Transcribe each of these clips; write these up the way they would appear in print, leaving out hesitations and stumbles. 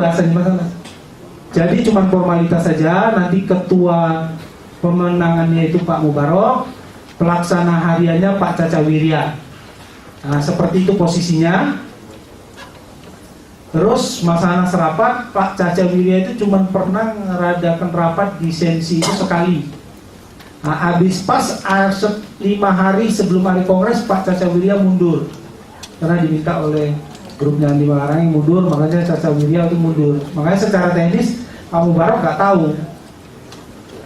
bahasanya Mas Anas. Jadi cuma formalitas saja, nanti ketua pemenangannya itu Pak Mubarok, pelaksana hariannya Pak Caca Wirya. Nah, seperti itu posisinya. Terus Mas Anas rapat, Pak Caca Wirya itu cuma pernah mengadakan rapat di sensi itu sekali. Nah, habis pas 5 hari sebelum hari kongres, Pak Caca Wirya mundur karena diminta oleh grupnya Andi Malarangeng mundur, makanya Caca Wirya itu mundur. Makanya secara teknis Pak Mubarok nggak tahu.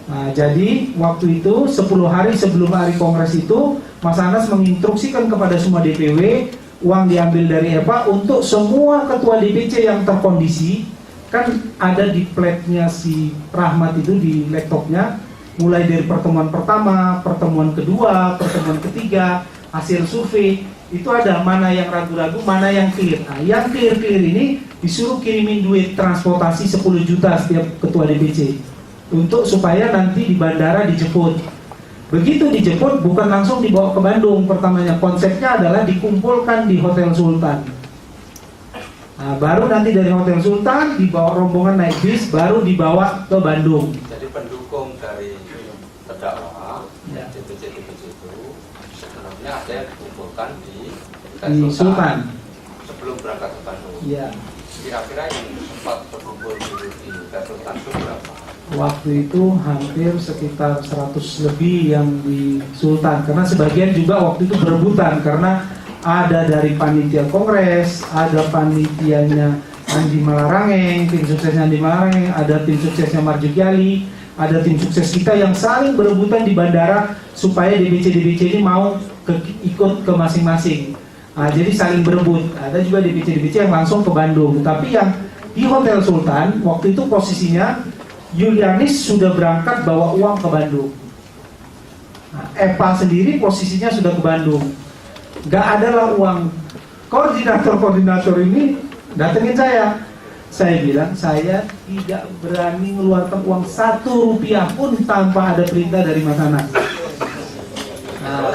Nah, jadi waktu itu 10 hari sebelum hari kongres itu Mas Anas menginstruksikan kepada semua DPW uang diambil dari EPA untuk semua ketua DPC yang terkondisi. Kan ada di plate-nya si Rahmat itu di laptopnya, mulai dari pertemuan pertama, pertemuan kedua, pertemuan ketiga, hasil survei, itu ada mana yang ragu-ragu, mana yang clear. Nah, yang clear-clear ini disuruh kirimin duit transportasi 10 juta setiap ketua DPC untuk supaya nanti di bandara dijemput. Begitu dijemput bukan langsung dibawa ke Bandung, pertamanya konsepnya adalah dikumpulkan di Hotel Sultan. Nah, baru nanti dari Hotel Sultan dibawa rombongan naik bis, baru dibawa ke Bandung. Jadi pendukung dari terdakwa ya. DPC itu sebenarnya ada yang dikumpulkan di Sultan sebelum berangkat ke Bandung. Iya. Kira-kira yang sempat berkumpul di Hotel Sultan itu berapa? Waktu itu hampir sekitar 100 lebih yang di Sultan, karena sebagian juga waktu itu berebutan karena ada dari panitia kongres, ada panitianya Andi Malarangeng, tim suksesnya Andi Malarangeng, ada tim suksesnya Marjuki Ali, ada tim sukses kita yang saling berebutan di bandara supaya DPC ini mau ikut ke masing-masing. Nah, jadi saling berebut. Ada juga DPC yang langsung ke Bandung. Tapi yang di Hotel Sultan waktu itu posisinya Yulianis sudah berangkat bawa uang ke Bandung. Nah, EPA sendiri posisinya sudah ke Bandung. Gak adalah uang. Koordinator ini datengin saya. Saya bilang saya tidak berani mengeluarkan uang 1 rupiah pun tanpa ada perintah dari Mas Anas. Nah,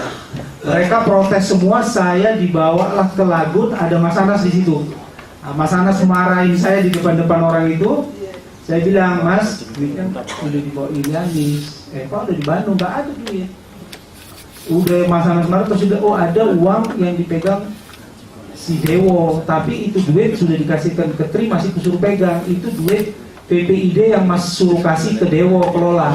mereka protes semua, saya dibawalah ke Lagun, ada Mas Anas di situ. Nah, Mas Anas marahin saya di depan orang itu. Saya bilang, Mas, duitnya udah dibawa Ilianis, Pak udah di Bandung, nggak ada duit. Udah Mas Anas marah, terus juga, oh ada uang yang dipegang si Dewo, tapi itu duit sudah dikasihkan ke Tri, masih disuruh pegang. Itu duit PPID yang Mas suruh kasih ke Dewo kelola.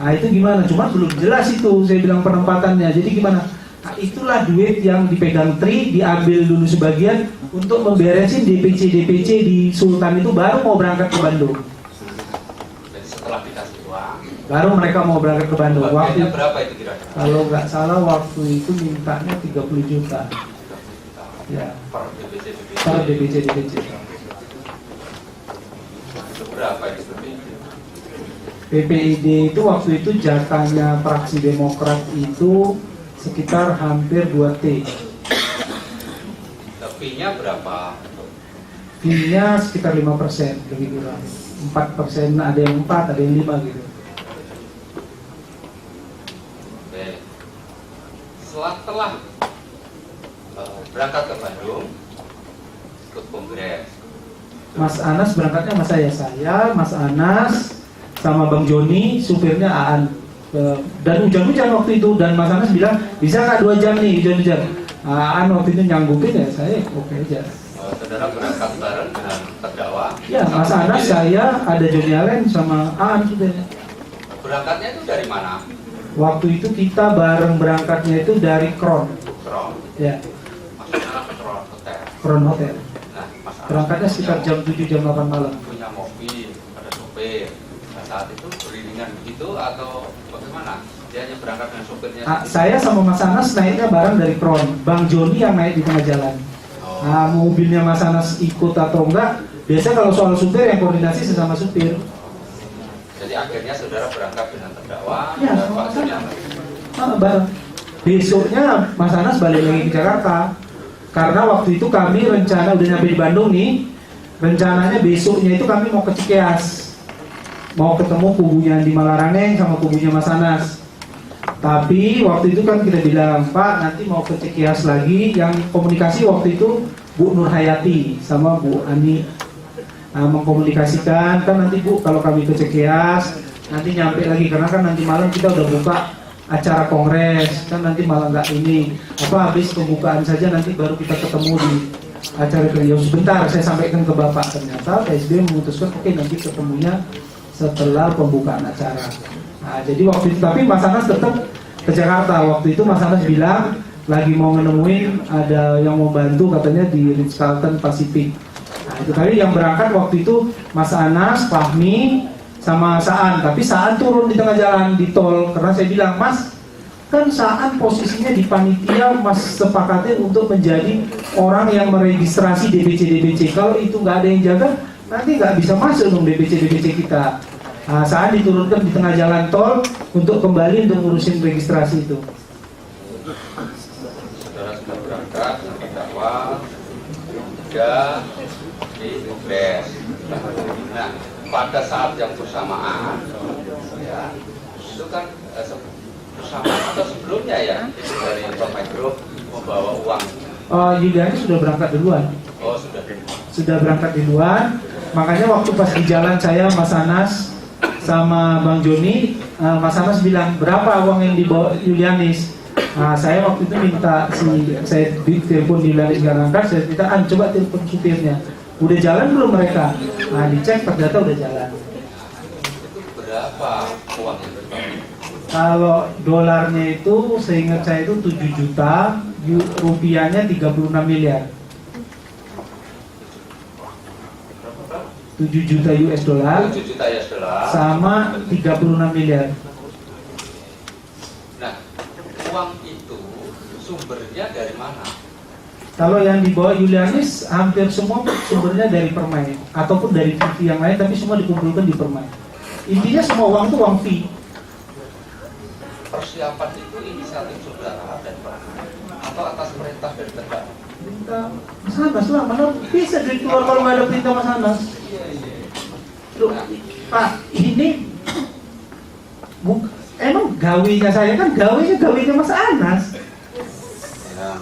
Nah itu gimana? Cuma belum jelas itu, saya bilang penempatannya. Jadi gimana? Nah, itulah duit yang dipegang Tri, diambil dulu sebagian untuk memberesin DPC di Sultan itu, baru mau berangkat ke Bandung. Jadi setelah dikasih uang, baru mereka mau berangkat ke Bandung. Waktu berapa itu kira-kira? Kalau nggak salah waktu itu mintanya 30 juta. Ya. Per DPC. Itu berapa itu PPID itu waktu itu jatahnya fraksi Demokrat itu sekitar hampir 2T. Fee-nya berapa? Fee-nya sekitar 5%, lebih kurang 4%, ada yang 4, ada yang 5 gitu. Oke. Setelah berangkat ke Bandung, ikut kongres. Mas Anas berangkatnya sama saya, Mas Anas sama Bang Joni, supirnya Aan. Dan hujan-hujan waktu itu, dan Mas Anas bilang, bisa nggak 2 jam nih hujan-hujan? Aan waktu itu nyanggupin ya, saya oke aja. Saudara berangkat bareng dengan terdakwa? Ya, Mas Anas, saya, ada Joni Allen sama Aan supirnya. Berangkatnya itu dari mana? Waktu itu kita bareng berangkatnya itu dari Kron. Kron. Ya. Maksudnya Kron Hotel. Kron Hotel. Nah, Mas Anas Berangkatnya sekitar jam 7 jam 8 malam. Punya mobil, ada sopir. Nah, saat itu beriringan begitu atau bagaimana? Dia hanya berangkat dengan sopirnya. Saya sama Mas Anas naiknya bareng dari Kron. Bang Joni yang naik di tengah jalan. Nah, mobilnya Mas Anas ikut atau enggak? Biasanya kalau soal supir yang koordinasi sesama supir. Jadi akhirnya saudara berangkat dengan terdakwa. Ya, dan Pak Joni. bareng. Besoknya Mas Anas balik lagi ke Jakarta. Karena waktu itu kami rencana udah nyampe di Bandung nih. Rencananya besoknya itu kami mau ke Cikeas. Mau ketemu kubunya di Malarangeng sama kubunya Mas Anas. Tapi waktu itu kan kita bilang, Pak nanti mau ke Cikeas lagi. Yang komunikasi waktu itu Bu Nur Hayati sama Bu Ani. mengkomunikasikan. Kan nanti Bu, kalau kami ke Cikeas nanti nyampe lagi, karena kan nanti malam kita udah buka acara kongres, kan nanti malah nggak ini habis pembukaan saja nanti baru kita ketemu di acara beliau. Sebentar saya sampaikan ke Bapak, ternyata PSB memutuskan oke, nanti ketemunya setelah pembukaan acara. Nah, jadi waktu itu tapi Mas Anas tetap ke Jakarta. Waktu itu Mas Anas bilang lagi mau nemuin ada yang mau bantu katanya di Ritz-Carlton Pacific. Nah, itu tadi yang berangkat waktu itu Mas Anas, Fahmi, sama Saan. Tapi Saan turun di tengah jalan di tol karena saya bilang, Mas, kan Saan posisinya di panitia, Mas sepakatnya untuk menjadi orang yang meregistrasi DPC. Kalau itu nggak ada yang jaga, nanti nggak bisa masuk dong DPC kita. Nah, Saan diturunkan di tengah jalan tol untuk kembali untuk ngurusin registrasi itu. Saudara sudah berangkat sampai awal juga di Kongres. Nah, pada saat yang bersamaan, ya, itu kan bersamaan atau sebelumnya ya, itu dari Permai Group membawa uang. Yuliani sudah berangkat duluan. Oh, sudah berangkat duluan. Makanya waktu pas di jalan saya, Mas Anas sama Bang Joni, Mas Anas bilang berapa uang yang dibawa Yulianis. Saya waktu itu minta saya telepon Yulianis nggak angkat, saya minta coba telepon supirnya. Udah jalan belum mereka? Dicek ternyata udah jalan. Itu berapa uang yang dibawa? Kalau dolarnya itu seingat saya itu 7 juta, rupiahnya 36 miliar. 7 juta US dollar 7 juta US dollar sama 36 miliar. Nah, uang itu sumbernya dari mana? Kalau yang dibawa Yulianis hampir semua sumbernya dari Permai ataupun dari TV yang lain, tapi semua dikumpulkan di Permai. Intinya semua uang itu uang fee. Persiapan itu inisiatif saudara dan Permai atau atas perintah dari negara? Perintah Mas Anas lah, mana bisa duit keluar kalau nggak ada perintah Mas Anas. Loh, Pak, ini emang gawinya saya kan gawinya Mas Anas. Ya.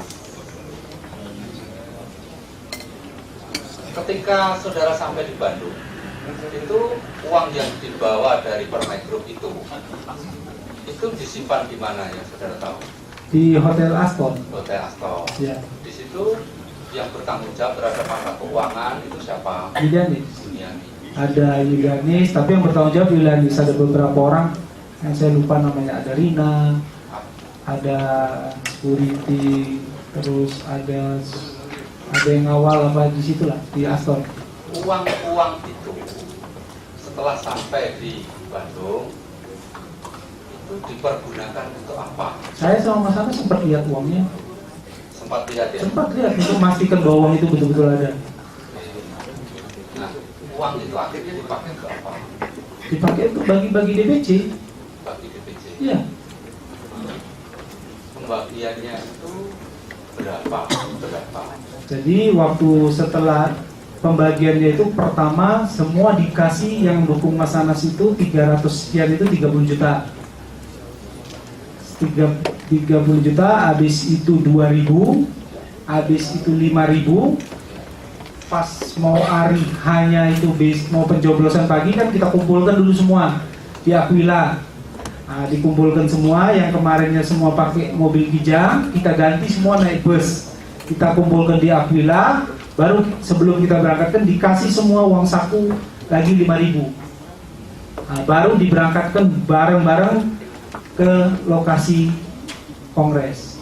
Ketika saudara sampai di Bandung, itu uang yang dibawa dari Permai Group itu disimpan di mana ya saudara tahu? Di Hotel Aston. Hotel Aston. Ya. Di situ yang bertanggung jawab terhadap mata keuangan itu siapa? Yulianis. Yulianis. Ada Yulianis, tapi yang bertanggung jawab Yulianis. Ada beberapa orang yang saya lupa namanya. Ada Rina, ada security, terus ada yang ngawal apa di situ lah di Aston. Uang itu setelah sampai di Bandung itu dipergunakan untuk apa? Saya sama Mas Anas sempat lihat uangnya. Sempat lihat ya? Sempat lihat untuk memastikan bahwa uang itu betul-betul ada. Nah, uang itu akhirnya dipakai untuk apa? Dipakai untuk bagi-bagi DPC. Bagi DPC. Iya. Pembagiannya itu berapa? Jadi waktu setelah pembagiannya itu pertama semua dikasih yang dukung Mas Anas itu 300 sekian itu 30 juta. 30 juta, habis itu 2.000, habis itu 5.000. Pas mau hari hanya itu mau pencoblosan pagi kan kita kumpulkan dulu semua di Aquila. Dikumpulkan semua, yang kemarinnya semua pakai mobil Kijang, kita ganti semua naik bus. Kita kumpulkan di Aquila, baru sebelum kita berangkatkan dikasih semua uang saku lagi 5.000. Baru diberangkatkan bareng-bareng ke lokasi kongres.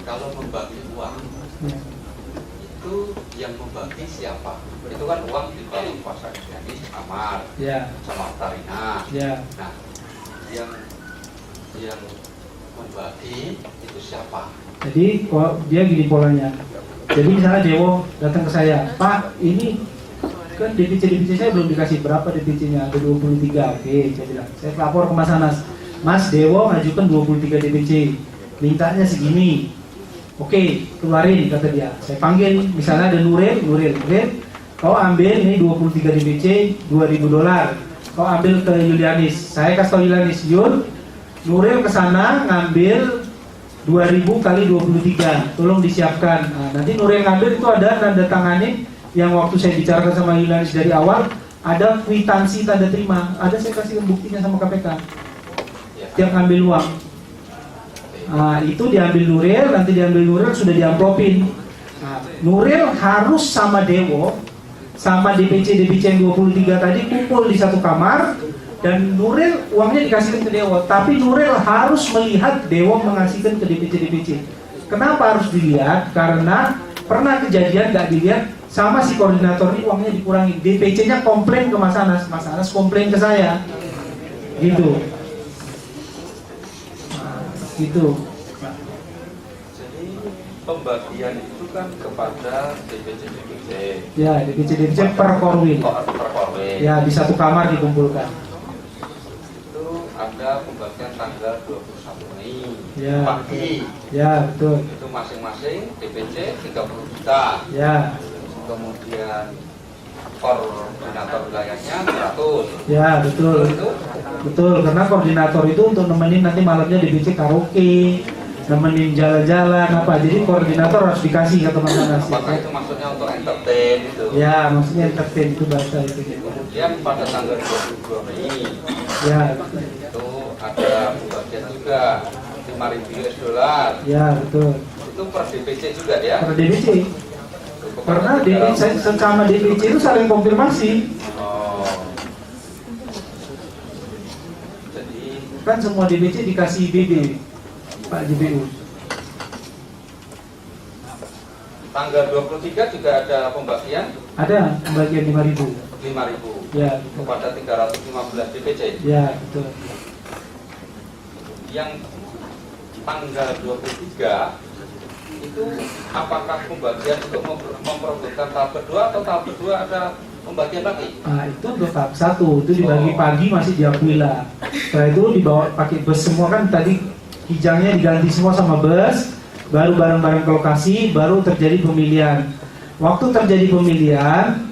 Kalau membagi uang, Ya. itu yang membagi siapa? Itu kan uang dibawa kuasa Yulianis Amar, Ya. sama Tarina. Ya. Nah, yang membagi itu siapa? Jadi dia gini polanya. Jadi misalnya Dewo datang ke saya, Pak, ini kan DPC saya belum dikasih, berapa DPC-nya? Ada 23. Oke, saya bilang. Saya lapor ke Mas Anas. Mas, Dewo ngajukan 23 DPC. Mintanya segini. Oke, keluarin kata dia. Saya panggil, misalnya ada Nuril, kau ambil ini 23 DPC, 2.000 dolar. Kau ambil ke Yulianis. Saya kasih tahu Yulianis, Yul, Nuril ke sana ngambil 2.000 kali 23. Tolong disiapkan. Nanti Nuril ngambil itu ada tanda tangannya yang waktu saya bicarakan sama Yulianis dari awal, ada kwitansi tanda terima, ada saya kasih buktinya sama KPK. Tiap ngambil uang, itu diambil Nuril, nanti diambil Nuril sudah diamplopin. Nuril harus sama Dewo, sama DPC yang 23 tadi kumpul di satu kamar, dan Nuril uangnya dikasihkan ke Dewo, tapi Nuril harus melihat Dewo mengasihkan ke DPC. Kenapa harus dilihat? Karena pernah kejadian nggak dilihat sama si koordinator ini uangnya dikurangi. DPC-nya komplain ke Mas Anas komplain ke saya, gitu. Gitu. Jadi pembagian itu kan kepada DPC. Ya, DPC per korwil. Ya, di satu kamar dikumpulkan. Ada pembagian tanggal 21 Mei ya, pagi. Ya, betul. Itu masing-masing DPC 30 juta. Ya. Kemudian koordinator wilayahnya 100. Ya, betul. Betul, karena koordinator itu untuk nemenin nanti malamnya DPC karaoke, nemenin jalan-jalan apa. Jadi koordinator harus dikasih ke teman-teman. Apakah itu maksudnya untuk entertain itu? Ya, maksudnya entertain itu bahasa itu. Kemudian pada tanggal 22 Mei. Ya, itu ada pembagian juga 5.000 US$. Ya, betul. Itu per DPC juga ya? Per DPC. Karena DPC sama DPC itu saling konfirmasi. Oh. Jadi Kan semua DPC dikasih BB, Pak JBU. tanggal 23 juga ada pembagian? Ada pembagian 5.000. 5.000 Ya, kepada 315 DPC. Ya, betul. Yang tanggal 23 itu apakah pembagian untuk memperebutkan tahap kedua atau tahap kedua ada pembagian lagi? Nah, itu untuk tahap 1, itu dibagi pagi masih di Aquila. Setelah itu dibawa pakai bus semua, kan tadi kijangnya diganti semua sama bus, baru bareng-bareng ke lokasi, baru terjadi pemilihan. Waktu terjadi pemilihan,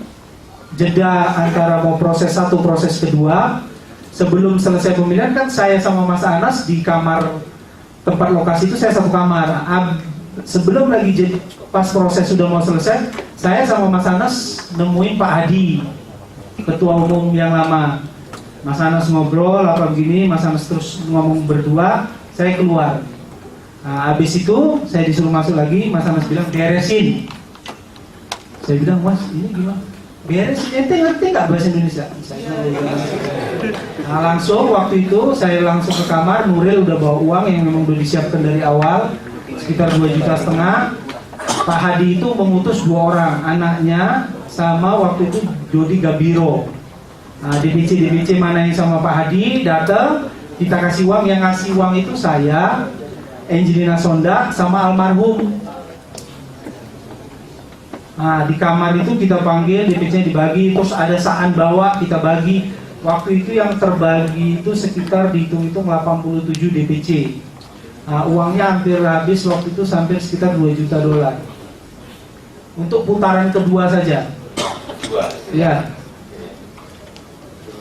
jeda antara mau proses 1 proses kedua, sebelum selesai pemilihan kan saya sama Mas Anas di kamar tempat lokasi itu, saya satu kamar. Sebelum lagi jadi pas proses sudah mau selesai, saya sama Mas Anas nemuin Pak Hadi, ketua umum yang lama. Mas Anas ngobrol apa begini, Mas Anas terus ngomong berdua, saya keluar. Nah, habis itu saya disuruh masuk lagi, Mas Anas bilang beresin. Saya bilang, Mas ini gimana? Beresin, ente ngerti nggak bahasa Indonesia? Nah, langsung waktu itu saya langsung ke kamar, Nuril udah bawa uang yang memang udah disiapkan dari awal, sekitar 2,5 juta. Pak Hadi itu mengutus 2 orang, anaknya sama waktu itu Dodi Gabiro. Nah, DPC mana yang sama Pak Hadi datang, kita kasih uang. Yang ngasih uang itu saya, Angelina Sondak sama almarhum. Nah, di kamar itu kita panggil, DPC dibagi, terus ada saan bawa kita bagi. Waktu itu yang terbagi itu sekitar dihitung-hitung 87 DPC. Nah, uangnya hampir habis waktu itu sampai sekitar $2 juta. Untuk putaran kedua saja. Kedua. Ya.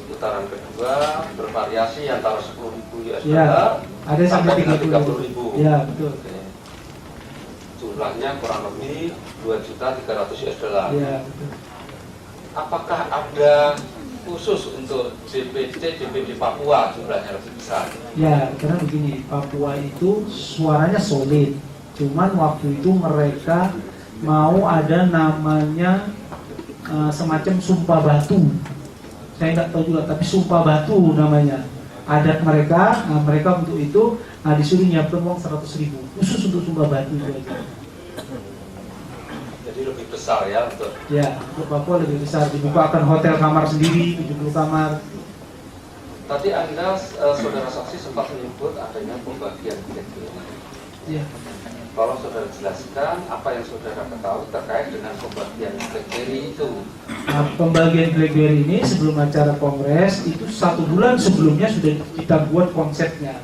Putaran kedua bervariasi antara 10.000 US$. Ya. Ada sampai 30.000. Ya, betul. Oke. Jumlahnya kurang lebih $2.300.000 US$. Ya, betul. Apakah ada khusus untuk DPD Papua jumlahnya lebih besar? Ya, karena begini, Papua itu suaranya solid. Cuman waktu itu mereka mau ada namanya semacam sumpah batu. Saya nggak tahu juga, tapi sumpah batu namanya. Adat mereka, mereka untuk itu disuruh nyiapkan uang 100.000 khusus untuk sumpah batu itu aja. Jadi lebih besar ya untuk. Ya, untuk Papua lebih besar. Dibukakan hotel kamar sendiri, 70 kamar. Tadi Anda saudara saksi sempat menyebut adanya pembagian BlackBerry. Ya. Kalau saudara jelaskan apa yang saudara ketahui terkait dengan pembagian BlackBerry itu. Nah, pembagian BlackBerry ini sebelum acara kongres itu 1 bulan sebelumnya sudah kita buat konsepnya.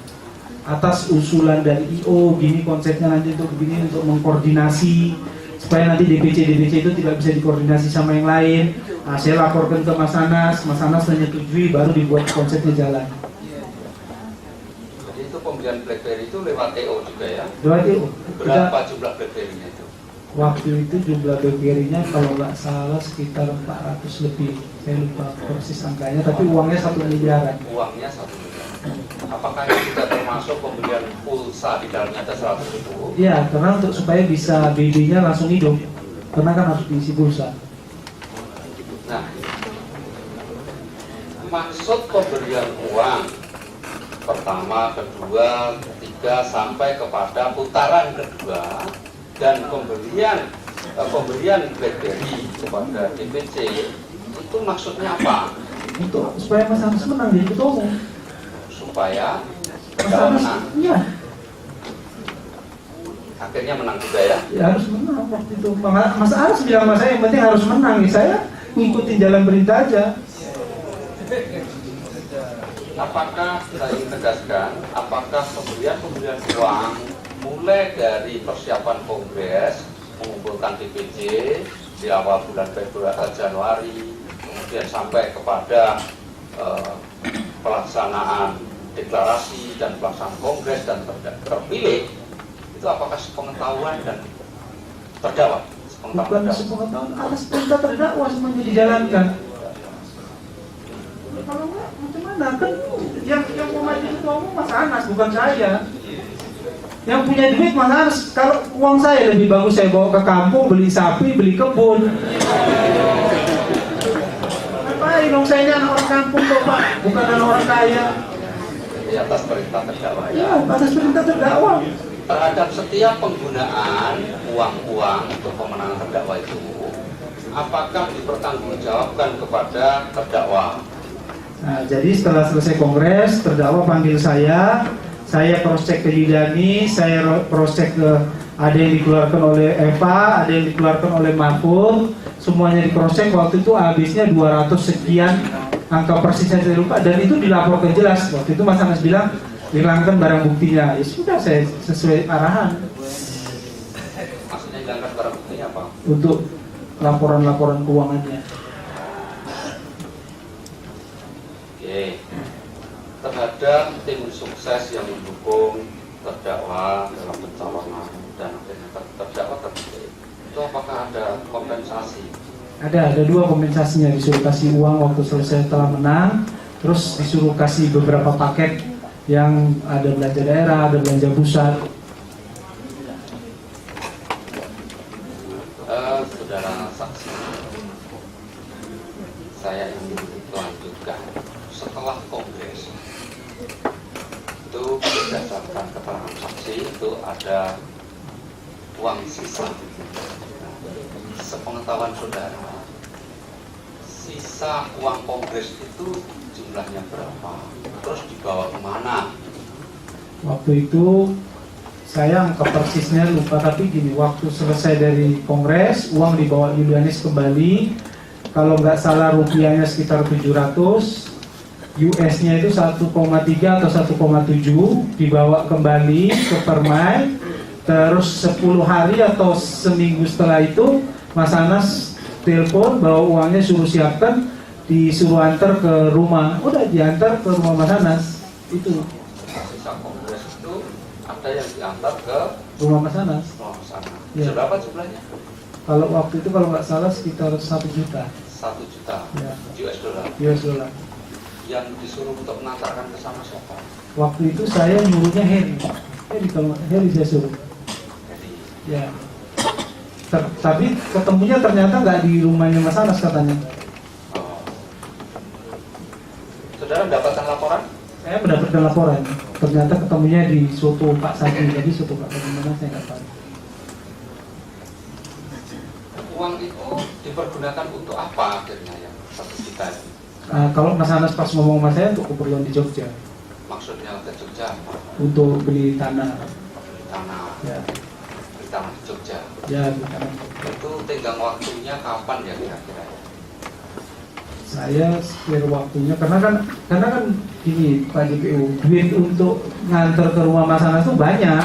Atas usulan dari IO, gini konsepnya nanti untuk begini, untuk mengkoordinasi supaya nanti DPC itu tidak bisa dikoordinasi sama yang lain. Nah, saya laporkan ke Mas Anas menyetujui, baru dibuat konsepnya jalan. Jadi itu pembelian BlackBerry itu lewat EO juga ya? Lewat IO. Berapa jumlah BlackBerry-nya itu? Waktu itu jumlah BBRI-nya kalau nggak salah sekitar 400 lebih. Saya lupa persis angkanya, tapi uangnya 1 miliaran. Uangnya 1 miliar. Apakah itu juga termasuk pembelian pulsa di dalamnya ada 100 ribu? Iya, karena supaya bisa BB-nya langsung hidup, karena kan harus diisi pulsa. Nah, maksud pemberian uang pertama, kedua, ketiga sampai kepada putaran kedua dan pemberian BlackBerry kepada DPC itu maksudnya apa? Untuk supaya Mas Anas menang jadi ketua umum. Supaya Mas Jawa Anas, menang. iya, Akhirnya menang juga ya. ya harus menang waktu itu. Mas Anas bilang sama saya yang penting harus menang. Ya, saya ngikutin jalan perintah aja. Apakah kita ingin tegaskan, apakah pemberian uang mulai dari persiapan kongres, mengumpulkan DPC di awal bulan Januari, kemudian sampai kepada pelaksanaan deklarasi dan pelaksanaan kongres dan terpilih, itu apakah sepengetahuan dan terdakwa? Bukan sepengetahuan, atas perintah terdakwa semuanya dijalankan. Kalau enggak, macam mana? Kan yang mau maju ketua umum Mas Anas, bukan saya. Yang punya duit Mas Anas. Kalau uang saya lebih bagus saya bawa ke kampung, beli sapi, beli kebun. Ngapain dong, saya ini anak orang kampung kok Pak, bukan anak orang kaya. Di atas perintah terdakwa Ya, ya. atas perintah terdakwa. Terhadap setiap penggunaan uang untuk pemenangan terdakwa itu, apakah dipertanggungjawabkan kepada terdakwa? Nah, jadi setelah selesai kongres, terdakwa panggil saya cross check ke Yudani, saya cross check ke ada yang dikeluarkan oleh Eva, ada yang dikeluarkan oleh Mahfud, semuanya di cross check. Waktu itu habisnya 200 sekian, angka persisnya saya lupa, dan itu dilaporkan jelas. Waktu itu Mas Anas bilang hilangkan barang buktinya, ya sudah saya sesuai arahan. Maksudnya hilangkan barang buktinya apa? Untuk laporan-laporan keuangannya. Oke. Terhadap tim sukses yang mendukung terdakwa dalam pencalonan dan akhirnya terdakwa terpilih, itu apakah ada kompensasi? Ada 2 kompensasinya, disuruh kasih uang waktu selesai setelah menang, terus disuruh kasih beberapa paket yang ada belanja daerah, ada belanja pusat. Saudara saksi, saya ingin lanjutkan. Setelah kongres itu berdasarkan keterangan saksi itu ada uang sisa. Sepengetahuan saudara, sisa uang kongres itu jumlahnya berapa? Terus dibawa kemana? Waktu itu saya angka persisnya lupa, tapi gini, waktu selesai dari kongres, uang dibawa Yulianis kembali. Kalau nggak salah rupiahnya sekitar 700, US-nya itu 1,3 atau 1,7 dibawa kembali ke Permai. Terus 10 hari atau seminggu setelah itu Mas Anas telepon bahwa uangnya suruh siapkan, disuruh antar ke rumah. Udah diantar ke rumah Mas Anas. Itu Sisa kongres itu ada yang diantar ke rumah Mas Anas. sana. Ya. Berapa jumlahnya? Kalau waktu itu kalau nggak salah sekitar 1 juta 1 juta Ya. US dollar. US dollar. Yang disuruh untuk mengantarkan ke sana siapa? Waktu itu saya nyuruhnya Heri kalau Heri saya suruh. Jadi Ya. Tapi ketemunya ternyata nggak di rumahnya Mas Anas katanya. oh. Saudara mendapatkan laporan? Saya mendapatkan laporan. Ternyata ketemunya di soto Pak Sadi. Jadi soto Pak Sadi mana saya nggak tahu. Uang itu dipergunakan untuk apa akhirnya yang 1 juta itu? Kalau Mas Anas pas ngomong sama saya untuk keperluan di Jogja, Maksudnya ke Jogja apa? untuk beli tanah. Beli tanah, Ya, beli tanah di Jogja. ya beli tanah. Itu tenggang waktunya kapan ya kira-kira? Saya spare waktunya karena kan gini Pak JPU, duit untuk nganter ke rumah Mas Anas itu banyak.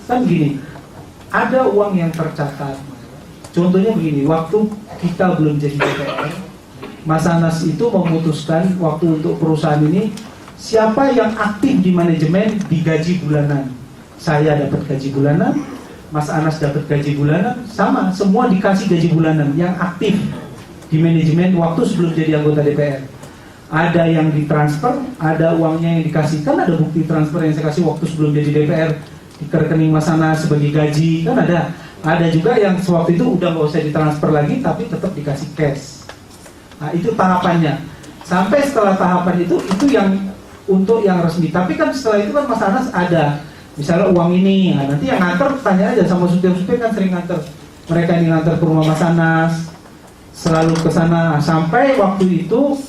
Kan gini, ada uang yang tercatat. Contohnya begini, waktu kita belum jadi DPR, Mas Anas itu memutuskan waktu untuk perusahaan ini siapa yang aktif di manajemen digaji bulanan. Saya dapat gaji bulanan, Mas Anas dapat gaji bulanan, sama, semua dikasih gaji bulanan yang aktif di manajemen waktu sebelum jadi anggota DPR. Ada yang ditransfer, ada uangnya yang dikasih, kan ada bukti transfer yang saya kasih waktu sebelum jadi DPR di rekening Mas Anas sebagai gaji, kan ada. Ada juga yang sewaktu itu udah nggak usah ditransfer lagi, tapi tetap dikasih cash. Nah, itu tahapannya. Sampai setelah tahapan itu yang untuk yang resmi. Tapi kan setelah itu kan Mas Anas ada, misalnya uang ini, nah nanti yang nganter tanya aja sama supir-supir kan sering nganter. Mereka ini nganter ke rumah Mas Anas, selalu ke sana. Sampai waktu itu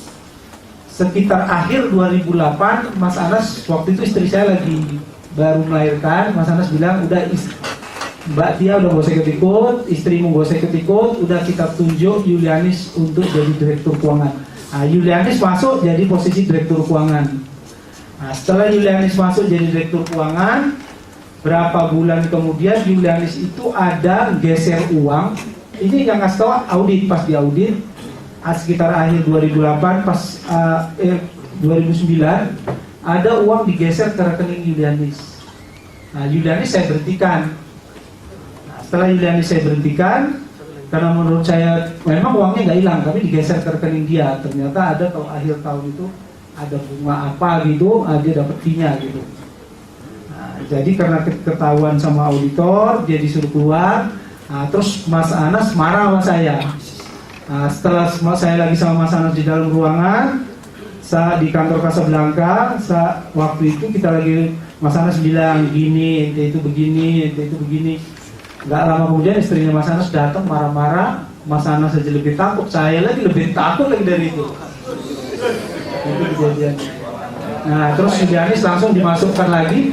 sekitar akhir 2008, Mas Anas, waktu itu istri saya lagi baru melahirkan, Mas Anas bilang, udah Mbak Tia udah gak usah ikut-ikut, istrimu gak usah ikut-ikut, udah kita tunjuk Yulianis untuk jadi direktur keuangan. Nah, Yulianis masuk jadi posisi direktur keuangan. Nah, setelah Yulianis masuk jadi direktur keuangan, berapa bulan kemudian Yulianis itu ada geser uang. Ini yang ngasih tahu audit, pas di audit sekitar akhir 2008 pas 2009 ada uang digeser ke rekening Yulianis. Nah, Yulianis saya berhentikan. Nah, setelah Yulianis saya berhentikan karena menurut saya memang uangnya nggak hilang, tapi digeser ke rekening dia. Ternyata ada akhir tahun itu ada bunga apa gitu, dia dapat fee-nya gitu. Nah, jadi karena ketahuan sama auditor, dia disuruh keluar. Nah, terus Mas Anas marah sama saya. Nah, setelah saya lagi sama Mas Anas di dalam ruangan, di kantor Casablanca, waktu itu kita lagi, Mas Anas bilang gini, ente itu begini, ente itu begini. Gak lama kemudian istrinya Mas Anas datang marah-marah. Mas Anas aja lebih takut, saya lagi lebih takut lagi dari itu. Itu kejadian. Nah, terus Yulianis langsung dimasukkan lagi.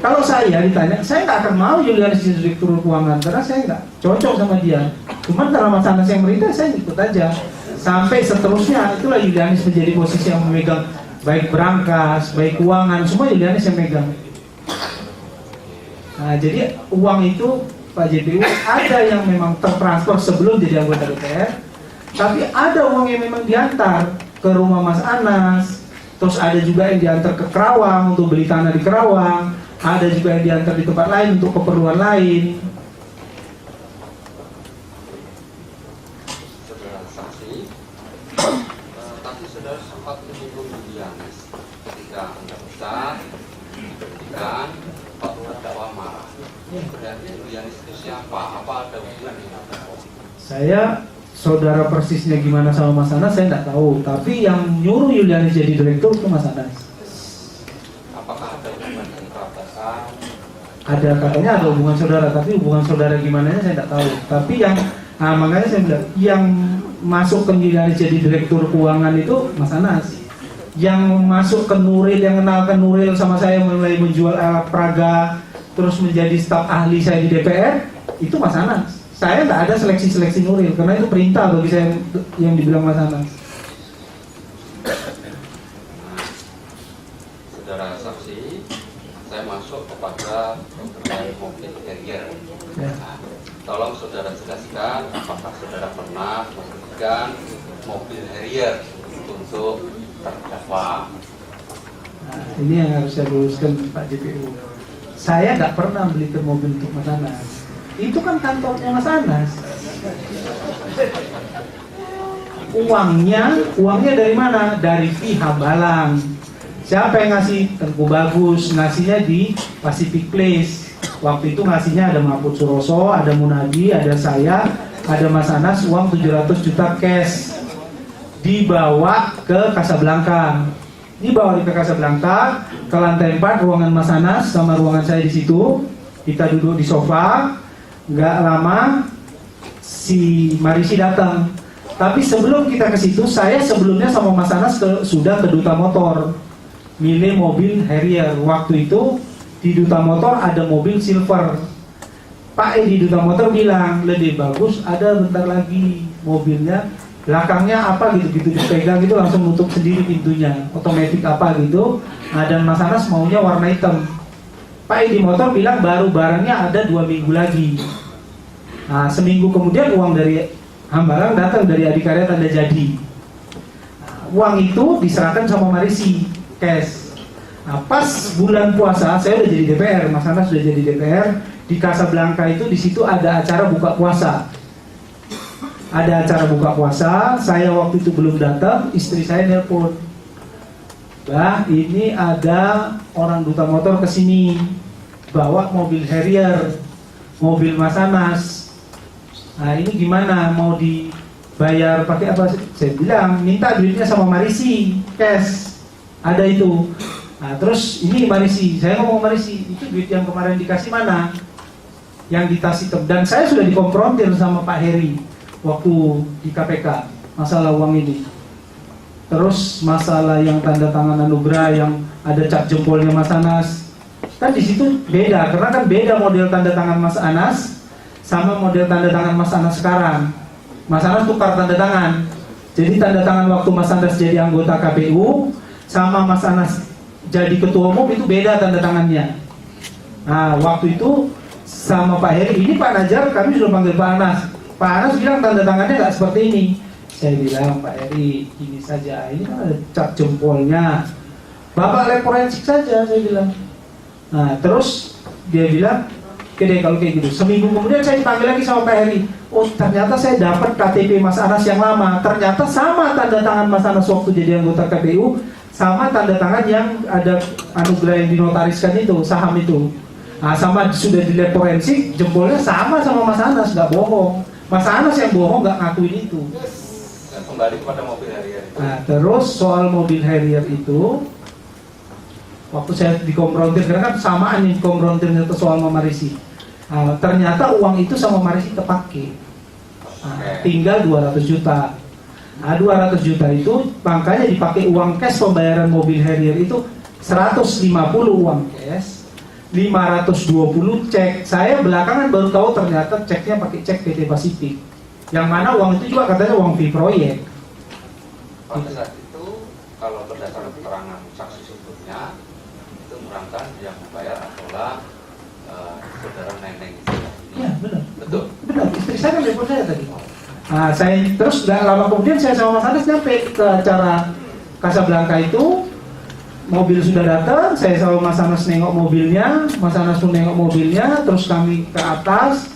Kalau saya ditanya, saya nggak akan mau Yulianis jadi direktur keuangan karena saya nggak cocok sama dia. Cuman karena Mas Anas yang merintah, saya ikut aja. Sampai seterusnya, itulah Yulianis menjadi posisi yang memegang baik berangkas, baik keuangan, semua Yulianis yang megang. Nah, jadi uang itu Pak JPU ada yang memang tertransfer sebelum jadi anggota DPR, tapi ada uang yang memang diantar ke rumah Mas Anas, terus ada juga yang diantar ke Kerawang untuk beli tanah di Kerawang, ada juga yang diantar di tempat lain untuk keperluan lain. Saudara saksi, tadi saudara sempat menyinggung Yulianis ketika Anda besar, diberikan Pak terdakwa marah. Berarti Yulianis itu siapa? Apa ada hubungannya? Saya saudara persisnya gimana sama Mas Anas saya nggak tahu, tapi yang nyuruh Yulianis jadi direktur itu Mas Anas. Apakah ada hubungan dengan peratasan? Ada, katanya ada hubungan saudara, tapi hubungan saudara gimana saya nggak tahu. Tapi yang makanya saya bilang yang masuk ke Yulianis jadi direktur keuangan itu Mas Anas. Yang masuk ke Nuril, yang kenalkan Nuril sama saya mulai menjual alat peraga, terus menjadi staf ahli saya di DPR, itu Mas Anas. Saya nggak ada seleksi-seleksi Nuril, karena itu perintah bagi saya yang dibilang Mas Anas. Saudara saksi, saya masuk kepada terkait mobil Harrier. Ya. Tolong saudara jelaskan apakah saudara pernah memberikan mobil Harrier untuk terdakwa. Nah, ini yang harus saya luruskan Pak JPU. Saya nggak pernah belikan mobil untuk Mas Anas. Itu kan kantornya Mas Anas. Uangnya dari mana? Dari fee Hambalang. Siapa yang ngasih? Tengku Bagus, ngasihnya di Pacific Place. Waktu itu ngasihnya ada Mahfud Suroso, ada Munadi, ada saya, ada Mas Anas, uang 700 juta cash. Dibawa ke Casablanca. Dibawa ke Casablanca, ke lantai 4 ruangan Mas Anas sama ruangan saya di situ. Kita duduk di sofa. Nggak lama si Marisi datang. Tapi sebelum kita ke situ, saya sebelumnya sama Mas Anas sudah ke Duta Motor milih mobil Harrier. Waktu itu di Duta Motor ada mobil silver. Pak di Duta Motor bilang lebih bagus ada bentar lagi mobilnya, belakangnya apa gitu dipegang gitu langsung nutup sendiri pintunya, otomatis apa gitu. Nah, dan Mas Anas maunya warna hitam. Pak di motor bilang baru barangnya ada 2 minggu lagi. Nah, seminggu kemudian uang dari Hambalang datang dari Adikarya Tanda Jadi. Nah, uang itu diserahkan sama Marisi cash. Nah, pas bulan puasa saya udah jadi DPR, Mas Anas sudah jadi DPR, di Casablanca itu di situ ada acara buka puasa. Ada acara buka puasa, saya waktu itu belum datang, istri saya nelpon. Bah, ini ada orang duta motor kesini, bawa mobil Harrier, mobil Mas Anas. Nah ini gimana, mau dibayar pakai apa? Saya bilang, minta duitnya sama Marisi, cash. Ada itu. Nah terus ini Marisi, saya ngomong Marisi, itu duit yang kemarin dikasih mana? Yang di tas hitam. Dan saya sudah dikonfrontir sama Pak Heri waktu di KPK masalah uang ini. Terus masalah yang tanda tangan anugerah yang ada cap jempolnya Mas Anas, kan di situ beda, karena kan beda model tanda tangan Mas Anas sama model tanda tangan Mas Anas sekarang. Mas Anas tukar tanda tangan. Jadi tanda tangan waktu Mas Anas jadi anggota KPU sama Mas Anas jadi ketua umum itu beda tanda tangannya. Nah waktu itu sama Pak Heri, ini Pak Najar kami sudah panggil Pak Anas. Pak Anas bilang tanda tangannya nggak seperti ini. Saya bilang Pak Heri, ini saja, ini kan ada cap jempolnya. Bapak lab forensik saja, saya bilang. Nah terus dia bilang, oke deh kalau kayak gitu. Seminggu kemudian saya dipanggil lagi sama Pak Heri. Oh ternyata saya dapat KTP Mas Anas yang lama. Ternyata sama tanda tangan Mas Anas waktu jadi anggota KPU, sama tanda tangan yang ada anugerah yang dinotariskan itu, saham itu. Nah sama sudah di lab forensik, jempolnya sama Mas Anas, nggak bohong. Mas Anas yang bohong nggak ngakuin itu. Dan kembali kepada mobil Harrier itu. Nah terus soal mobil Harrier itu, waktu saya dikonfrontir, karena kan samaan nih konfrontirnya itu soal sama Marisi. Nah, ternyata uang itu sama Marisi terpakai. Nah, tinggal 200 juta. Nah 200 juta itu makanya dipakai uang cash pembayaran mobil Harrier itu 150 uang cash, 520 cek. Saya belakangan baru tahu ternyata ceknya pakai cek PT Pasifik. Yang mana uang itu juga katanya uang fee proyek. Pada saat itu, kalau berdasarkan keterangan saksi sebelumnya, itu merangkan yang membayar adalah saudara Neneng itu. Iya benar. Betul. Benar. Istri saya kan telepon saya tadi. Nah saya terus nggak lama kemudian saya sama Mas Anas nyampe ke acara Casablanca itu. Mobil sudah datang, saya sama Mas Anas nengok mobilnya, Mas Anas pun nengok mobilnya, terus kami ke atas,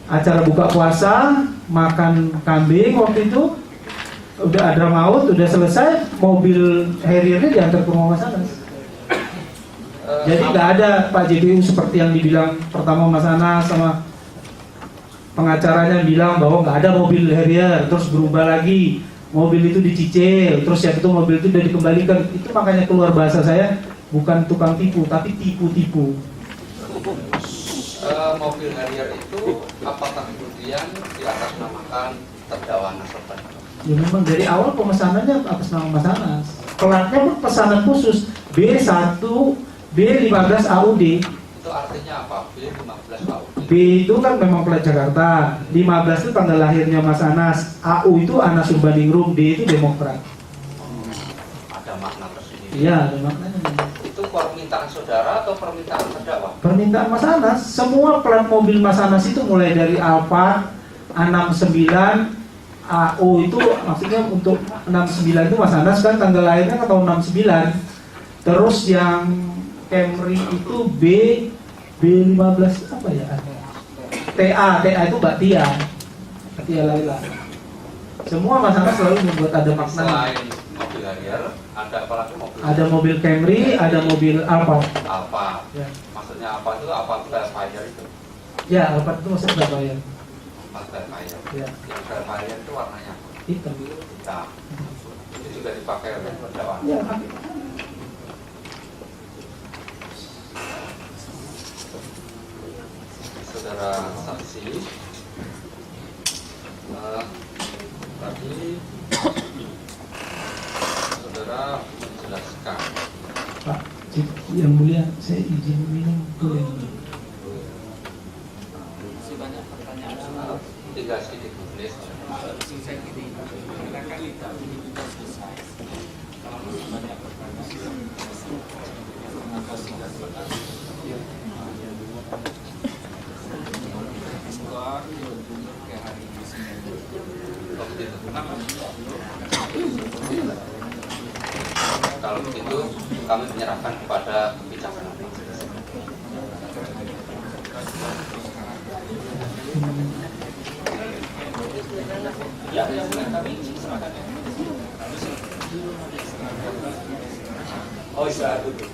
acara buka puasa, makan kambing waktu itu, udah ada maut, udah selesai, mobil Harrier-nya diantar ke rumah Mas Anas. Jadi nggak ada Pak JPU seperti yang dibilang pertama Mas Anas sama pengacaranya bilang bahwa nggak ada mobil Harrier, terus berubah lagi. Mobil itu dicicil, terus yang itu mobil itu udah dikembalikan. Itu makanya keluar bahasa saya, bukan tukang tipu, tapi tipu-tipu. Mobil Harrier itu apakah kemudian diatasnamakan terdakwa nasabah? Ya memang dari awal pemesanannya atas nama Mas Anas. Pelatnya pun pesanan khusus B1, B15 AUD. Itu artinya apa? B15 AUD. B itu kan memang plat Jakarta, 15 itu tanggal lahirnya Mas Anas, AU itu Anas Urbaningrum, D itu Demokrat. Ada makna tersendiri. Iya, ada maknanya. Itu permintaan saudara atau permintaan terdakwa? Permintaan Mas Anas, semua plat mobil Mas Anas itu mulai dari Alphard, A69, AO itu maksudnya untuk 69 itu Mas Anas kan tanggal lahirnya kan tahun 69. Terus yang Camry itu B15 apa ya? TA itu Mbak Tia Laila. Semua Mas Anas selalu membuat ada makna. Selain mobil Harrier, ada apa lagi mobil? Ada mobil Camry, ada mobil Alphard. Alfa. Ya. Maksudnya apa itu? Apa Velfire itu? Ya, Alphard itu maksudnya berapa ya? Velfire. Ya, Yang Velfire itu warnanya hitam. hitam. Itu juga dipakai oleh terdakwa. Ya, Saudara saksi, tadi saudara menjelaskan Pak, yang mulia, saya izin minum boleh. Banyak pertanyaan. tinggal sedikit menulis. Singkat ini, mereka kita ini juga selesai. Kalau masih banyak pertanyaan, maka singkat pertanyaan. Semoga ke hari ini Oh, begitu. Kalau begitu, kami menyerahkan kepada kebijaksanaan. Ya, yang kami silakan. Oh, istirahat dulu.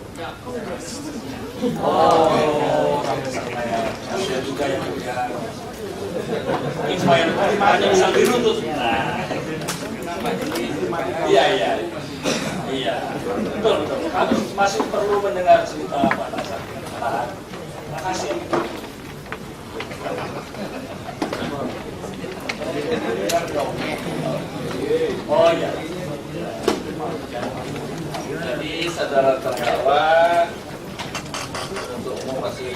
Oh, ada juga yang punya. Mungkin supaya hanya bisa diruntut. Iya, iya. Iya, betul, betul. Kami masih perlu mendengar cerita Pak Nasar. Terima kasih. Oh iya. Jadi saudara terdakwa untuk umum masih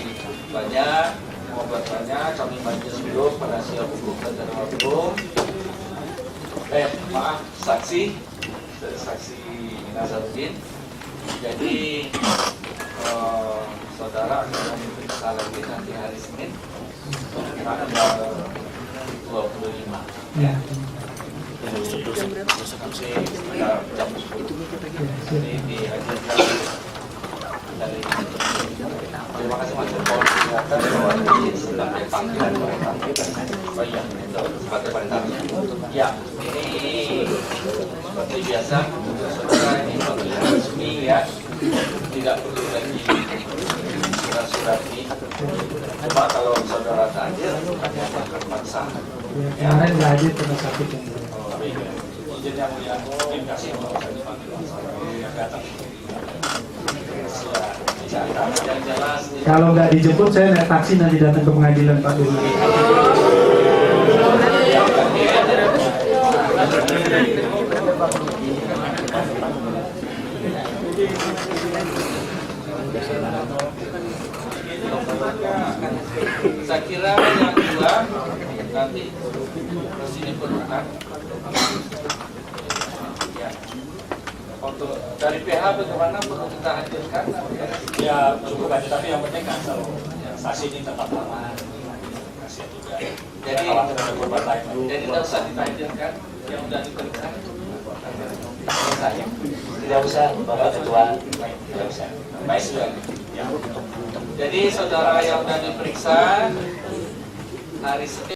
banyak, mau bertanya kami majelis dulu penasihat hukum dan jasa hukum. Maaf, saksi dari saksi Nazaruddin. Jadi saudara akan diperiksa lagi nanti hari Senin tanggal 25. Ya. Jam 10. Jadi dihadirkan dari. Terima kasih Mas Joko. Silakan sebagai panggilan. Oh iya, sebagai panggilan. Ya, ini seperti biasa saudara ini panggilan resmi ya. Tidak perlu lagi surat-surat ini. Cuma kalau saudara hadir hanya terpaksa. Ya, kemarin nggak hadir karena sakit yang izin yang mulia, terima kasih saya dipanggil yang datang. Yang jelas. kalau nggak dijemput saya naik taksi nanti datang ke pengadilan Pak Dulu. Saya kira yang dua nanti sini perlukan ya. Untuk dari PH bagaimana perlu kita hadirkan? Ya cukup aja, tapi yang penting kan kalau saksi ini tetap aman. Kasihan juga. Jadi kalau ada korban lain dulu. jadi tidak usah dihadirkan yang sudah diperiksa. Tidak usah, Bapak Ketua. Tidak usah. Baik sudah. Ya. Jadi saudara yang sudah diperiksa hari Senin